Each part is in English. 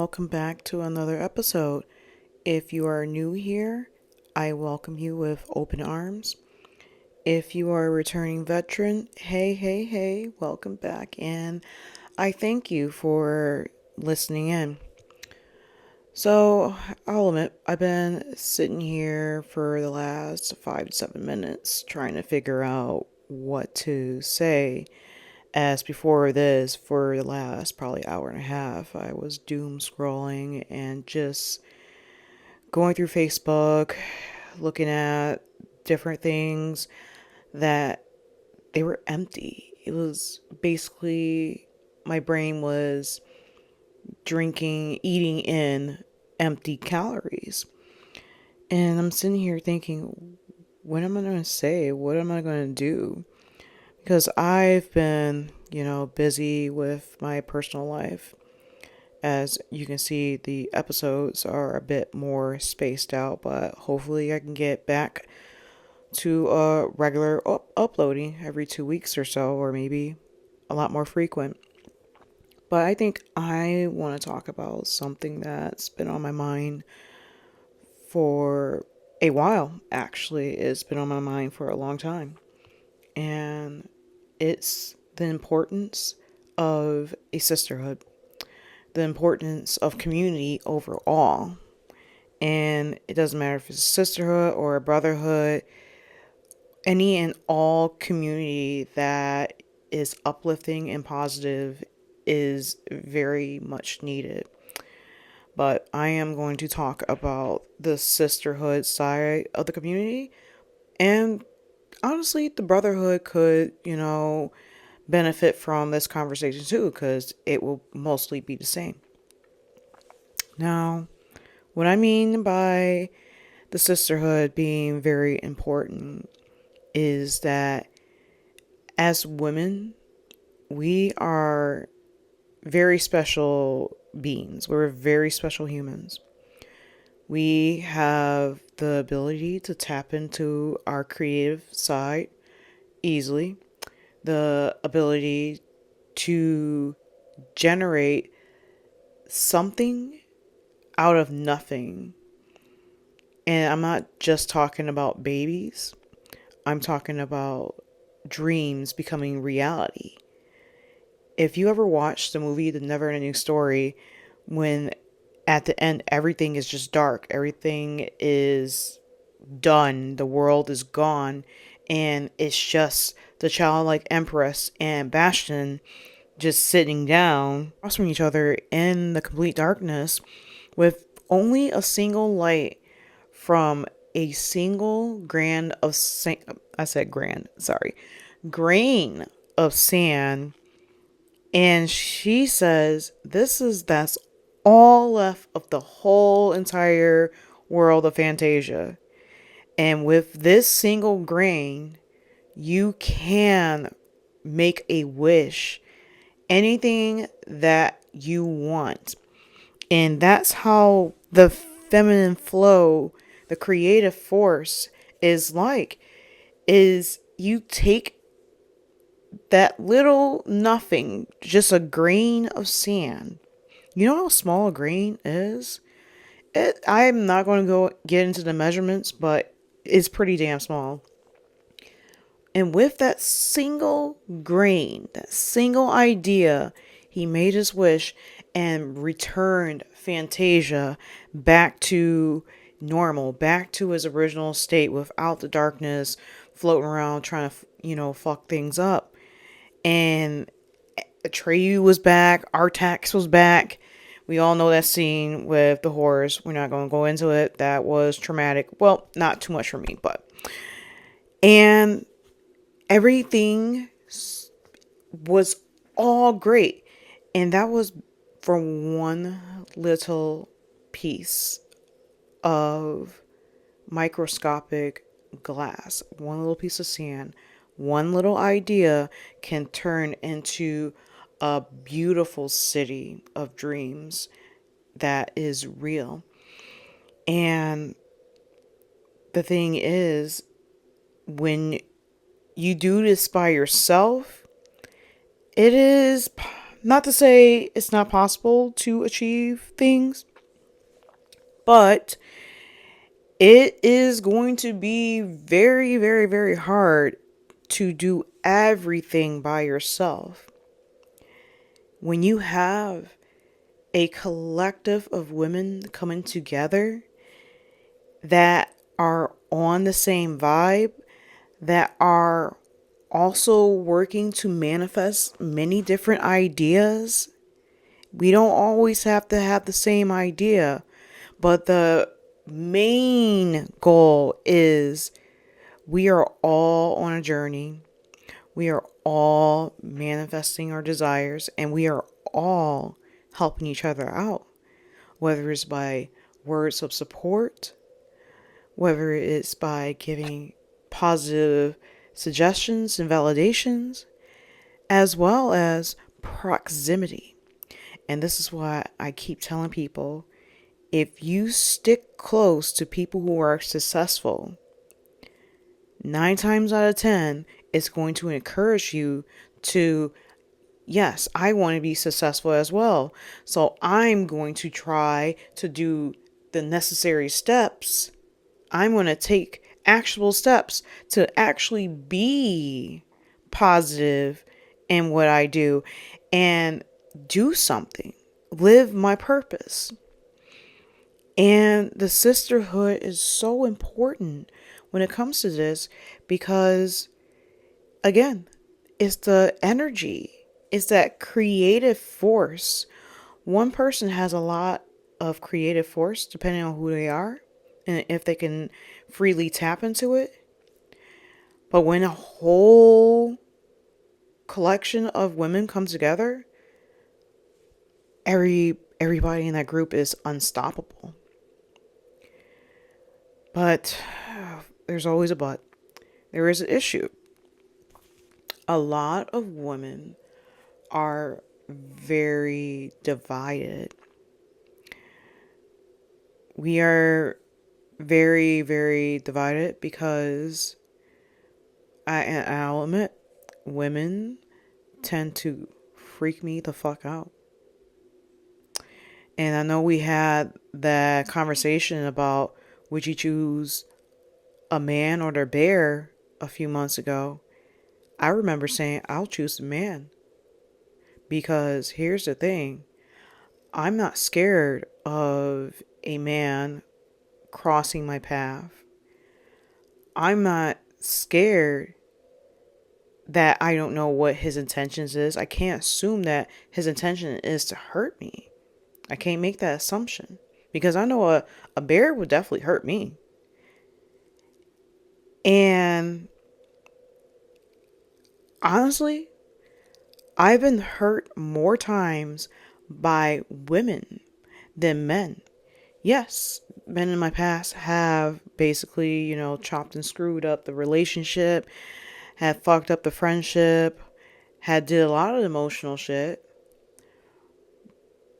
welcome back to another episode. If you are new here, I welcome you with open arms. If you are a returning veteran, hey, welcome back, and I thank you for listening in. So, I'll admit, I've been sitting here for the last 5 to 7 minutes trying to figure out what to say. As before this, for the last probably hour and a half, I was doom scrolling and just going through Facebook, looking at different things that they were empty. It was basically my brain was eating in empty calories. And I'm sitting here thinking, what am I going to say? What am I going to do? Because I've been, busy with my personal life. As you can see, the episodes are a bit more spaced out, but hopefully I can get back to regular uploading every 2 weeks or so, or maybe a lot more frequent. But I think I want to talk about something that's been on my mind for a while, actually. It's been on my mind for a long time. And it's the importance of a sisterhood, the importance of community overall. And it doesn't matter if it's a sisterhood or a brotherhood, any and all community that is uplifting and positive is very much needed. But I am going to talk about the sisterhood side of the community. And honestly, the brotherhood could, benefit from this conversation too, because it will mostly be the same. Now, what I mean by the sisterhood being very important is that as women, we are very special beings. We're very special humans. We have the ability to tap into our creative side easily, the ability to generate something out of nothing. And I'm not just talking about babies, I'm talking about dreams becoming reality. If you ever watched the movie The Never Ending Story, when at the end everything is just dark, everything is done, the world is gone, and it's just the childlike Empress and Bastion just sitting down across from each other in the complete darkness with only a single light from a single grain of sand. And she says that's all left of the whole entire world of Fantasia. And with this single grain, you can make a wish, anything that you want. And that's how the feminine flow, the creative force is you take that little nothing, just a grain of sand. You know how small a grain is? I'm not going to go get into the measurements, but it's pretty damn small. And with that single grain, that single idea, he made his wish and returned Fantasia back to normal, back to his original state without the darkness floating around trying to, fuck things up. And Atreyu was back, Artax was back. We all know that scene with the horrors. We're not going to go into it. That was traumatic. Well, not too much for me, but. And everything was all great. And that was for one little piece of microscopic glass, one little piece of sand, one little idea can turn into a beautiful city of dreams that is real. And the thing is, when you do this by yourself, it is Not to say it's not possible to achieve things, but it is going to be very, very, very hard to do everything by yourself. When you have a collective of women coming together that are on the same vibe, that are also working to manifest many different ideas. We don't always have to have the same idea, but the main goal is we are all on a journey. We are all manifesting our desires, and we are all helping each other out, whether it's by words of support, whether it's by giving positive suggestions and validations, as well as proximity. And this is why I keep telling people, if you stick close to people who are successful, 9 times out of 10, it's going to encourage you to, yes, I want to be successful as well. So I'm going to try to do the necessary steps. I'm going to take actual steps to actually be positive in what I do and do something, live my purpose. And the sisterhood is so important when it comes to this because, again, it's the energy, it's that creative force. One person has a lot of creative force depending on who they are and if they can freely tap into it. But when a whole collection of women come together, everybody in that group is unstoppable. But there's always a but. There is an issue. A lot of women are very divided. We are very, very divided because I'll admit, women tend to freak me the fuck out. And I know we had that conversation about would you choose a man or the bear a few months ago. I remember saying I'll choose the man because here's the thing. I'm not scared of a man crossing my path. I'm not scared that I don't know what his intentions is. I can't assume that his intention is to hurt me. I can't make that assumption because I know a bear would definitely hurt me. And honestly, I've been hurt more times by women than men. Yes, men in my past have basically, chopped and screwed up the relationship, had fucked up the friendship, had did a lot of emotional shit.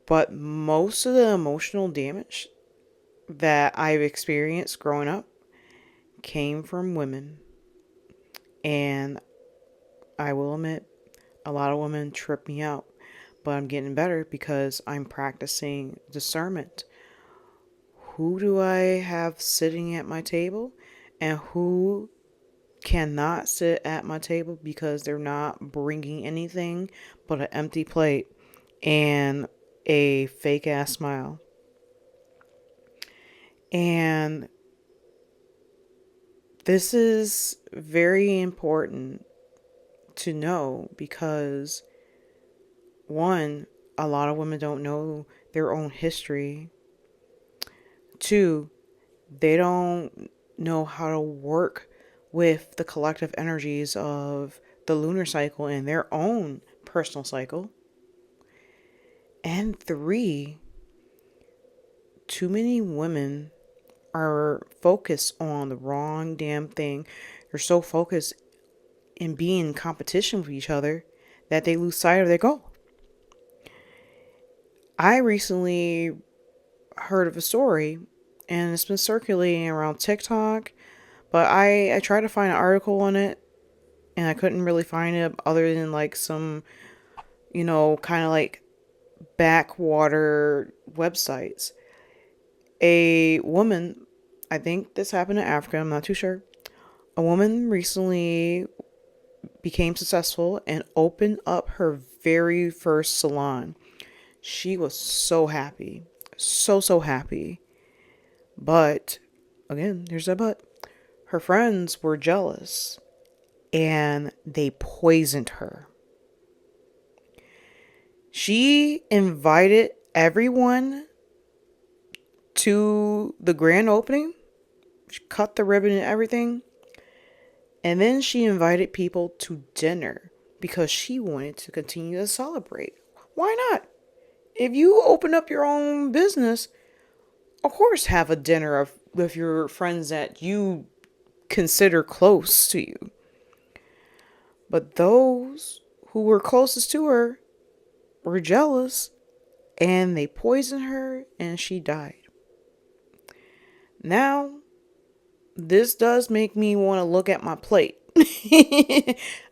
But most of the emotional damage that I've experienced growing up came from women. And I will admit, a lot of women trip me out. But I'm getting better because I'm practicing discernment. Who do I have sitting at my table and who cannot sit at my table because they're not bringing anything but an empty plate and a fake ass smile. And this is very important to know because, one, a lot of women don't know their own history. Two, they don't know how to work with the collective energies of the lunar cycle and their own personal cycle. And three, too many women are focused on the wrong damn thing. They're so focused in being in competition with each other that they lose sight of their goal. I recently heard of a story and it's been circulating around TikTok, but I tried to find an article on it and I couldn't really find it other than like some, kind of like backwater websites. A woman, I think this happened in Africa, I'm not too sure. A woman recently became successful and opened up her very first salon. She was so happy. So, so happy. But, again, here's that but. Her friends were jealous and they poisoned her. She invited everyone to the grand opening. She cut the ribbon and everything. And then she invited people to dinner because she wanted to continue to celebrate. Why not? If you open up your own business, of course, have a dinner with your friends that you consider close to you. But those who were closest to her were jealous and they poisoned her and she died. Now, this does make me want to look at my plate.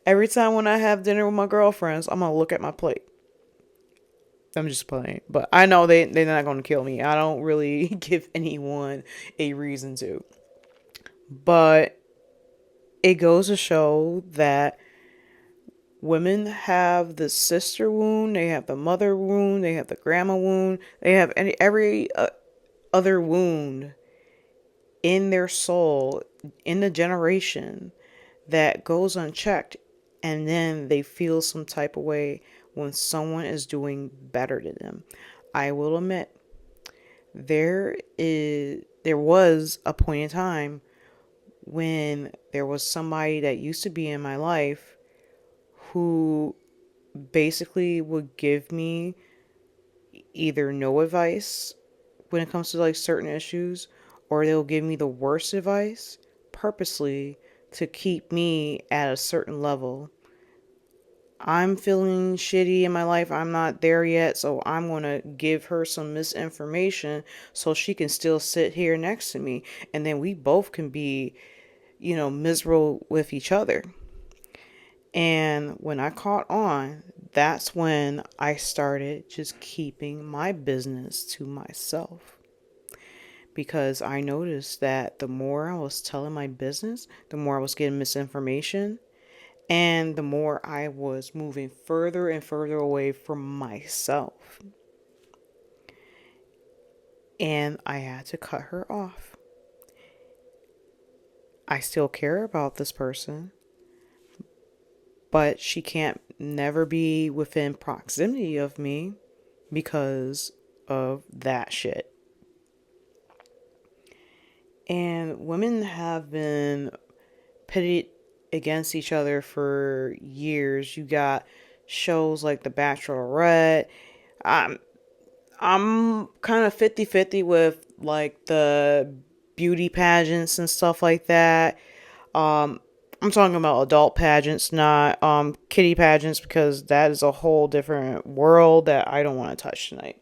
Every time when I have dinner with my girlfriends, I'm going to look at my plate. I'm just playing. But I know they're not going to kill me. I don't really give anyone a reason to. But it goes to show that women have the sister wound, they have the mother wound, they have the grandma wound, they have every other wound in their soul, in the generation that goes unchecked, and then they feel some type of way when someone is doing better than them. I will admit, there was a point in time when there was somebody that used to be in my life who basically would give me either no advice when it comes to like certain issues, or they'll give me the worst advice purposely to keep me at a certain level. I'm feeling shitty in my life. I'm not there yet, so I'm going to give her some misinformation so she can still sit here next to me, and then we both can be, miserable with each other. And when I caught on, that's when I started just keeping my business to myself. Because I noticed that the more I was telling my business, the more I was getting misinformation, and the more I was moving further and further away from myself. And I had to cut her off. I still care about this person, but she can't never be within proximity of me because of that shit. And women have been pitted against each other for years. You got shows like The Bachelorette. I'm I'm kind of 50-50 with like the beauty pageants and stuff like that. Um I'm talking about adult pageants, not kitty pageants, because that is a whole different world that I don't want to touch tonight.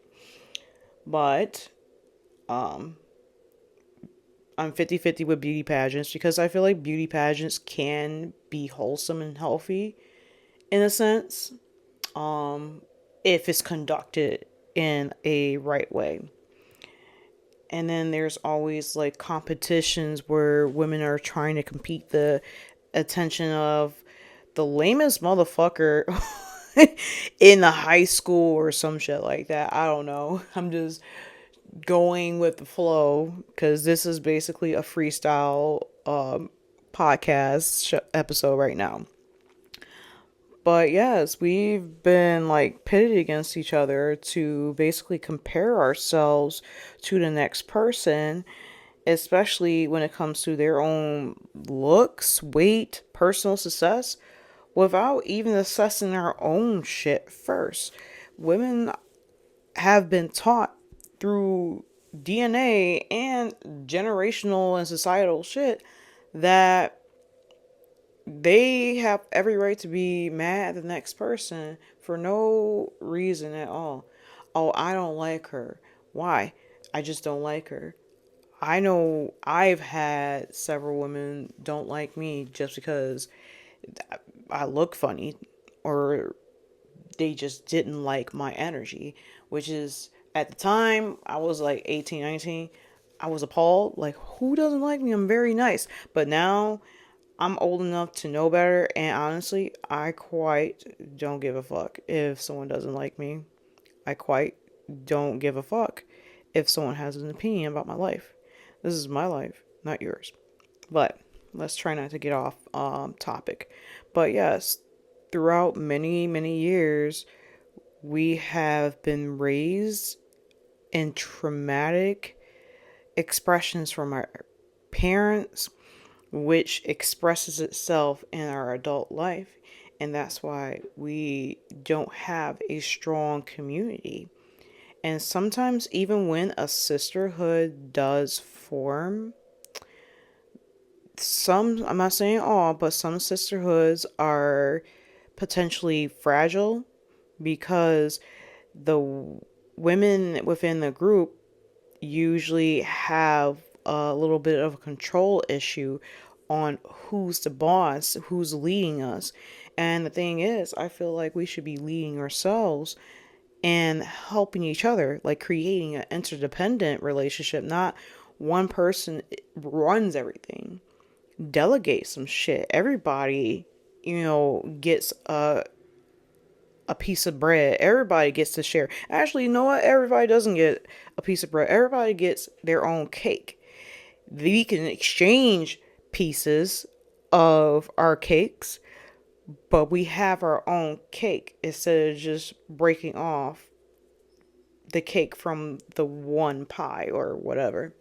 But um I'm 50-50 with beauty pageants because I feel like beauty pageants can be wholesome and healthy in a sense, um, if it's conducted in a right way. And then there's always like competitions where women are trying to compete the attention of the lamest motherfucker in the high school or some shit like that. I don't know. I'm just going with the flow because this is basically a freestyle podcast episode right now. But yes, we've been like pitted against each other to basically compare ourselves to the next person, especially when it comes to their own looks, weight, personal success, without even assessing our own shit first. Women have been taught through DNA and generational and societal shit that they have every right to be mad at the next person for no reason at all. Oh, I don't like her. Why? I just don't like her. I know I've had several women don't like me just because I look funny or they just didn't like my energy, which is at the time I was like 18, 19. I was appalled. Like, who doesn't like me? I'm very nice. But now I'm old enough to know better. And honestly, I quite don't give a fuck if someone doesn't like me. I quite don't give a fuck if someone has an opinion about my life. This is my life, not yours. But let's try not to get off topic. But yes, throughout many, many years, we have been raised in traumatic expressions from our parents, which expresses itself in our adult life. And that's why we don't have a strong community. And sometimes, even when a sisterhood does form, some, I'm not saying all, but some sisterhoods are potentially fragile because the women within the group usually have a little bit of a control issue on who's the boss, who's leading us. And the thing is, I feel like we should be leading ourselves and helping each other, like creating an interdependent relationship, not one person runs everything. Delegate some shit. Everybody, gets a piece of bread. Everybody gets to share. Actually, you know what? Everybody doesn't get a piece of bread. Everybody gets their own cake. We can exchange pieces of our cakes, but we have our own cake instead of just breaking off the cake from the one pie or whatever.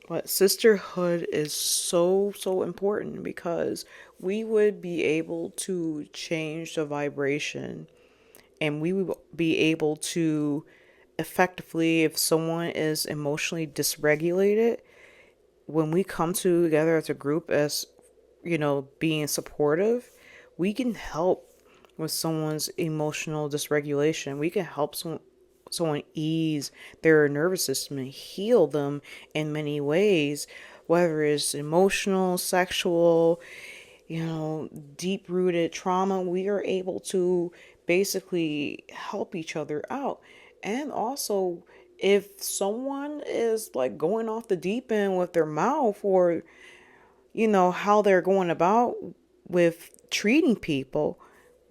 But sisterhood is so, so important because we would be able to change the vibration, and we would be able to effectively, if someone is emotionally dysregulated, when we come together as a group, as being supportive, we can help with someone's emotional dysregulation. We can help someone ease their nervous system and heal them in many ways, whether it's emotional, sexual, deep rooted trauma. We are able to basically help each other out. And also, if someone is like going off the deep end with their mouth, or how they're going about with treating people,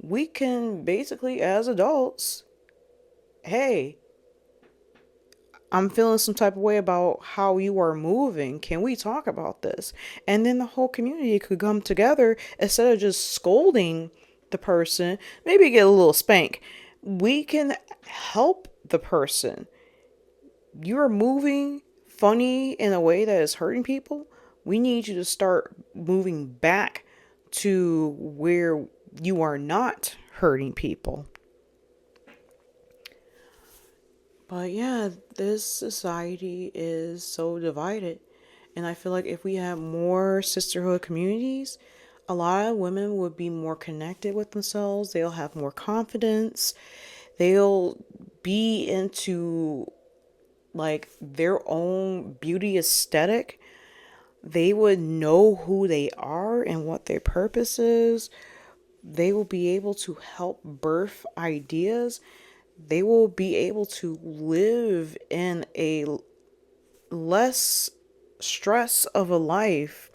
we can basically, as adults, hey, I'm feeling some type of way about how you are moving. Can we talk about this? And then the whole community could come together instead of just scolding the person, maybe get a little spank. We can help the person. You're moving funny in a way that is hurting people. We need you to start moving back to where you are not hurting people. But yeah, this society is so divided. And I feel like if we had more sisterhood communities, a lot of women would be more connected with themselves. They'll have more confidence. They'll be into like their own beauty aesthetic. They would know who they are and what their purpose is. They will be able to help birth ideas. They will be able to live in a less stress of a life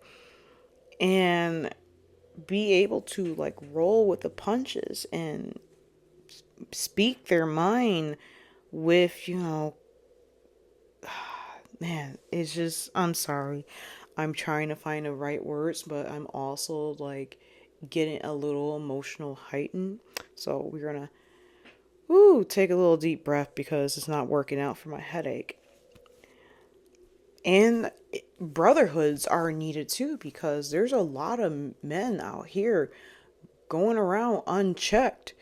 and be able to like roll with the punches and speak their mind with, man, it's just, I'm sorry. I'm trying to find the right words, but I'm also like getting a little emotional heightened. So we're gonna take a little deep breath because it's not working out for my headache. And brotherhoods are needed too because there's a lot of men out here going around unchecked,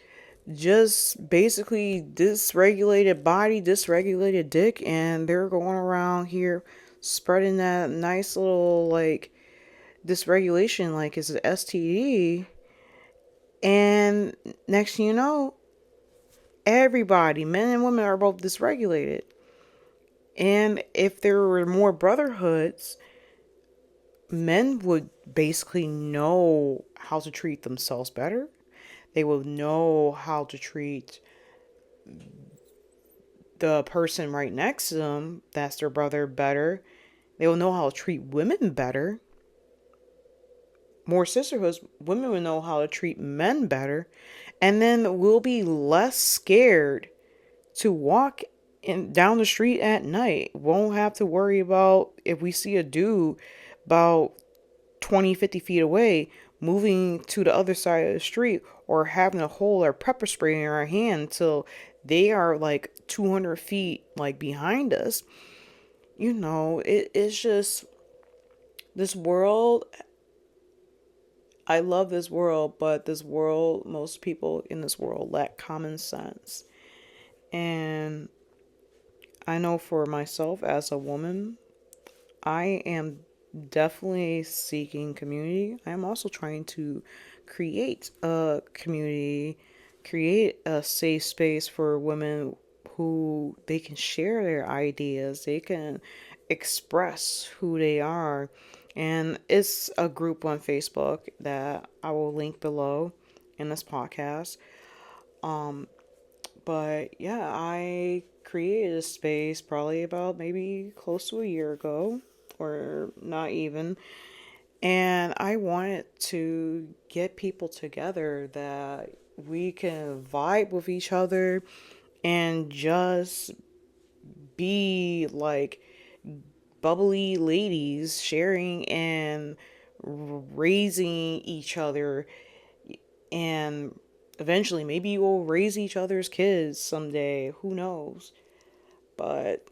just basically dysregulated body, dysregulated dick, and they're going around here spreading that nice little like dysregulation like it's an STD. And next thing you know, everybody, men and women, are both dysregulated. And if there were more brotherhoods, men would basically know how to treat themselves better. They will know how to treat the person right next to them, that's their brother, better. They will know how to treat women better. More sisterhoods, women will know how to treat men better. And then we'll be less scared to walk down the street at night. Won't have to worry about if we see a dude about 20, 50 feet away moving to the other side of the street, or having to hold our pepper spray in our hand until they are like 200 feet like behind us. It's just this world. I love this world, but this world, most people in this world lack common sense. And I know for myself as a woman, I am definitely seeking community. I am also trying to create a community, create a safe space for women who they can share their ideas, they can express who they are. And it's a group on Facebook that I will link below in this podcast. Um, but yeah, I created a space probably about maybe close to a year ago, or not even. And I wanted to get people together that we can vibe with each other and just be like bubbly ladies sharing and raising each other, and eventually maybe we'll raise each other's kids someday, who knows. But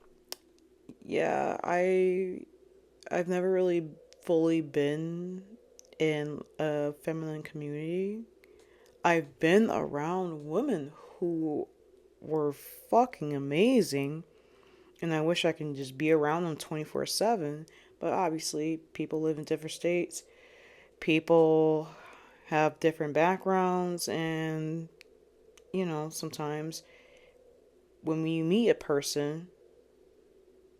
yeah, I've never really fully been in a feminine community. I've been around women who were fucking amazing, and I wish I can just be around them 24/7. But obviously, people live in different states, people have different backgrounds, and sometimes when we meet a person,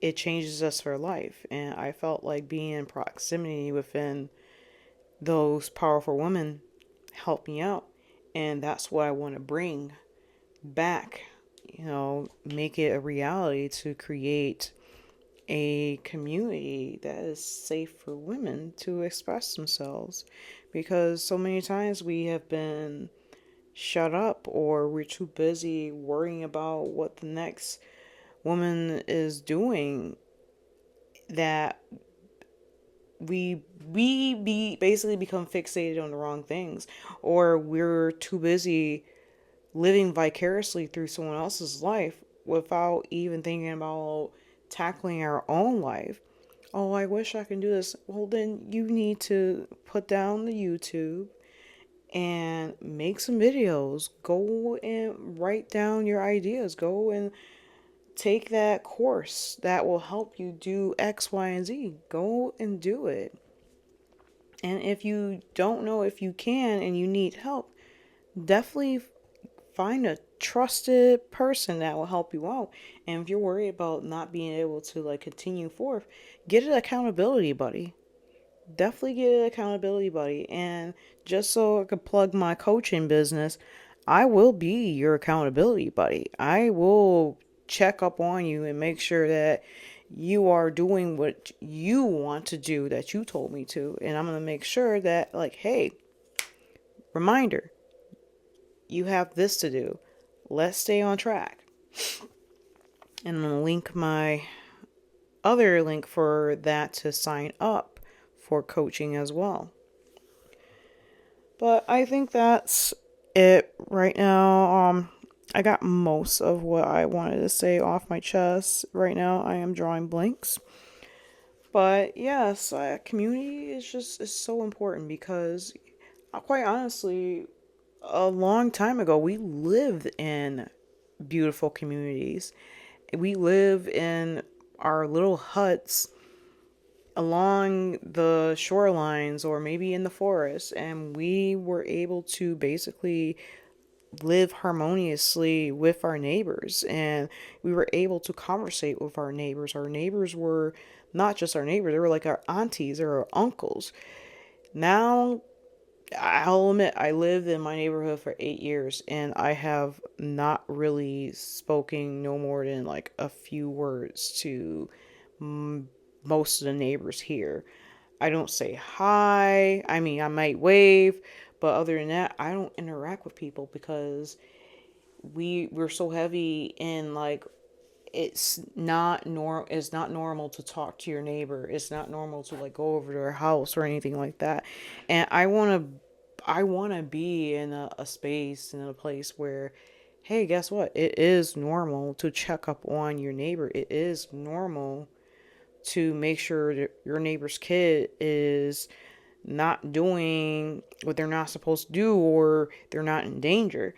it changes us for life. And I felt like being in proximity within those powerful women helped me out. And that's what I want to bring back, make it a reality to create a community that is safe for women to express themselves. Because so many times we have been shut up, or we're too busy worrying about what the next woman is doing, that we basically become fixated on the wrong things, or we're too busy living vicariously through someone else's life without even thinking about tackling our own life. Oh, I wish I can do this. Well, then you need to put down the YouTube and make some videos. Go and write down your ideas. Go and take that course that will help you do X, Y, and Z. Go and do it. And if you don't know if you can and you need help, definitely find a trusted person that will help you out. And if you're worried about not being able to like continue forth, get an accountability buddy. Definitely get an accountability buddy. And just so I could plug my coaching business, I will be your accountability buddy. I will check up on you and make sure that you are doing what you want to do that you told me to. And I'm going to make sure that, like, hey, reminder, you have this to do. Let's stay on track. And I'm going to link my other link for that to sign up for coaching as well. But I think that's it right now. I got most of what I wanted to say off my chest. Right now, I am drawing blanks. But yes, community is so important, because quite honestly, a long time ago, we lived in beautiful communities. We live in our little huts along the shorelines, or maybe in the forest, and we were able to basically live harmoniously with our neighbors, and we were able to conversate with our neighbors. Our neighbors were not just our neighbors, they were like our aunties or our uncles. Now I'll admit, I lived in my neighborhood for 8 years and I have not really spoken no more than like a few words to mm, most of the neighbors here. I don't say hi. I mean, I might wave, but other than that, I don't interact with people because we're so heavy in like it's not normal to talk to your neighbor. It's not normal to like go over to their house or anything like that. And I want to be in a space in a place where, hey, guess what? It is normal to check up on your neighbor. It is normal to make sure that your neighbor's kid is not doing what they're not supposed to do or they're not in danger.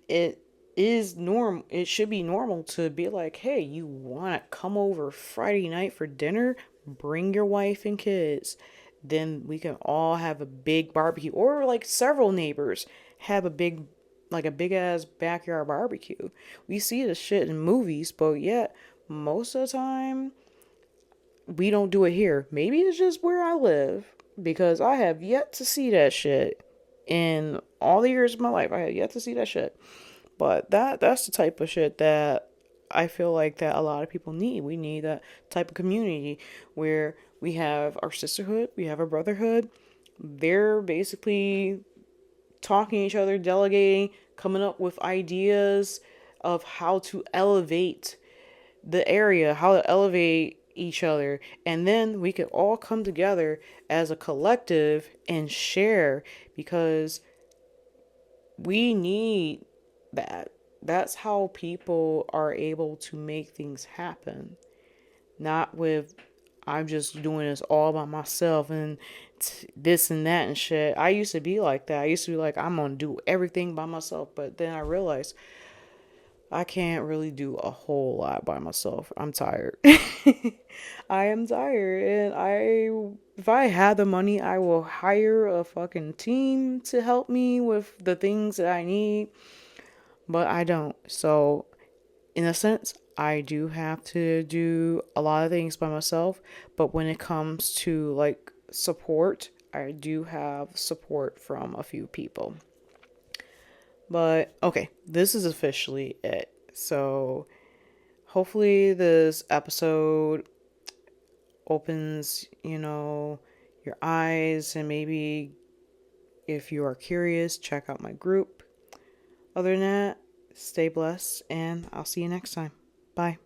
It is norm it should be normal to be like, hey, you want to come over Friday night for dinner? Bring your wife and kids. Then we can all have a big barbecue, or like several neighbors have a big ass backyard barbecue. We see this shit in movies, but yet most of the time we don't do it here. Maybe it's just where I live because I have yet to see that shit in all the years of my life. I have yet to see that shit. But that's the type of shit that I feel like that a lot of people need. We need that type of community where we have our sisterhood, we have our brotherhood. They're basically talking to each other, delegating, coming up with ideas of how to elevate the area, how to elevate each other. And then we could all come together as a collective and share because we need that. That's how people are able to make things happen. Not with, I'm just doing this all by myself and this and that and shit. I used to be like that. I used to be like, I'm gonna do everything by myself. But then I realized I can't really do a whole lot by myself. I'm tired. I am tired, and if I had the money, I will hire a fucking team to help me with the things that I need, but I don't. So, in a sense, I do have to do a lot of things by myself, but when it comes to like support, I do have support from a few people. But okay, this is officially it. So, hopefully this episode opens, your eyes, and maybe if you are curious, check out my group. Other than that, stay blessed and I'll see you next time. Bye.